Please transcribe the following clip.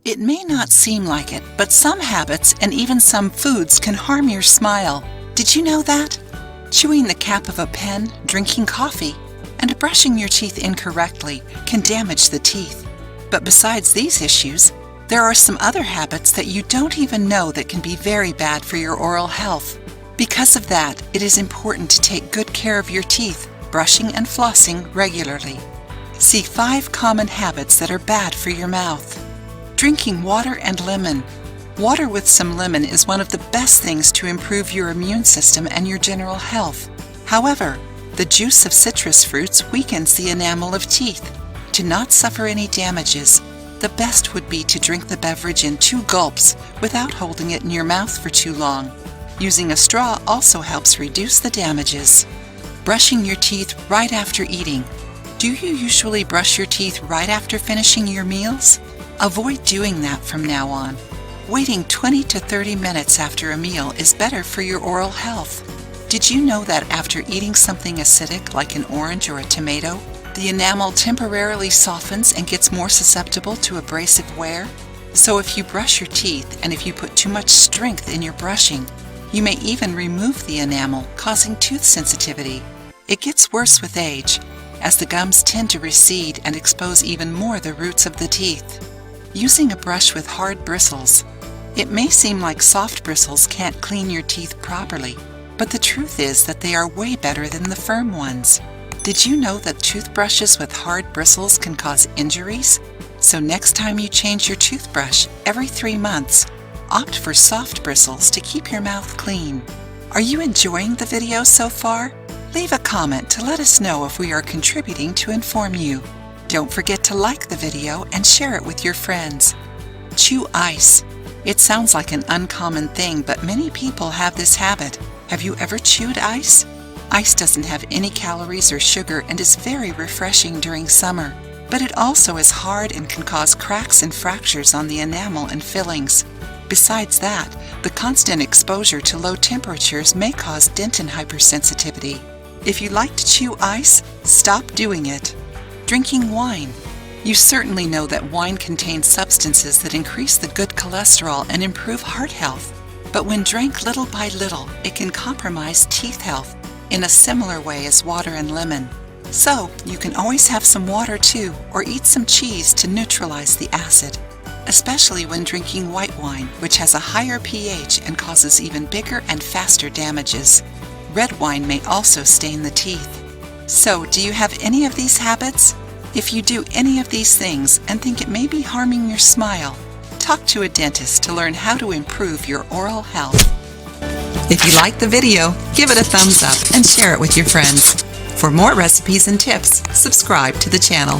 It may not seem like it, but some habits and even some foods can harm your smile. Did you know that? Chewing the cap of a pen, drinking coffee, and brushing your teeth incorrectly can damage the teeth. But besides these issues, there are some other habits that you don't even know that can be very bad for your oral health. Because of that, it is important to take good care of your teeth, brushing and flossing regularly. See 5 common habits that are bad for your mouth. Drinking water and lemon. Water with some lemon is one of the best things to improve your immune system and your general health. However, the juice of citrus fruits weakens the enamel of teeth. To not suffer any damages, the best would be to drink the beverage in 2 gulps without holding it in your mouth for too long. Using a straw also helps reduce the damages. Brushing your teeth right after eating. Do you usually brush your teeth right after finishing your meals? Avoid doing that from now on. Waiting 20 to 30 minutes after a meal is better for your oral health. Did you know that after eating something acidic like an orange or a tomato, the enamel temporarily softens and gets more susceptible to abrasive wear? So if you brush your teeth and if you put too much strength in your brushing, you may even remove the enamel, causing tooth sensitivity. It gets worse with age, as the gums tend to recede and expose even more the roots of the teeth. Using a brush with hard bristles. It may seem like soft bristles can't clean your teeth properly, but the truth is that they are way better than the firm ones. Did you know that toothbrushes with hard bristles can cause injuries? So next time you change your toothbrush every 3 months, opt for soft bristles to keep your mouth clean. Are you enjoying the video so far? Leave a comment to let us know if we are contributing to inform you. Don't forget to like the video and share it with your friends. Chew ice. It sounds like an uncommon thing, but many people have this habit. Have you ever chewed ice? Ice doesn't have any calories or sugar and is very refreshing during summer. But it also is hard and can cause cracks and fractures on the enamel and fillings. Besides that, the constant exposure to low temperatures may cause dentin hypersensitivity. If you like to chew ice, stop doing it. Drinking wine. You certainly know that wine contains substances that increase the good cholesterol and improve heart health. But when drank little by little, it can compromise teeth health in a similar way as water and lemon. So, you can always have some water too, or eat some cheese to neutralize the acid. Especially when drinking white wine, which has a higher pH and causes even bigger and faster damages. Red wine may also stain the teeth. So, do you have any of these habits? If you do any of these things and think it may be harming your smile, talk to a dentist to learn how to improve your oral health. If you liked the video, give it a thumbs up and share it with your friends. For more recipes and tips, subscribe to the channel.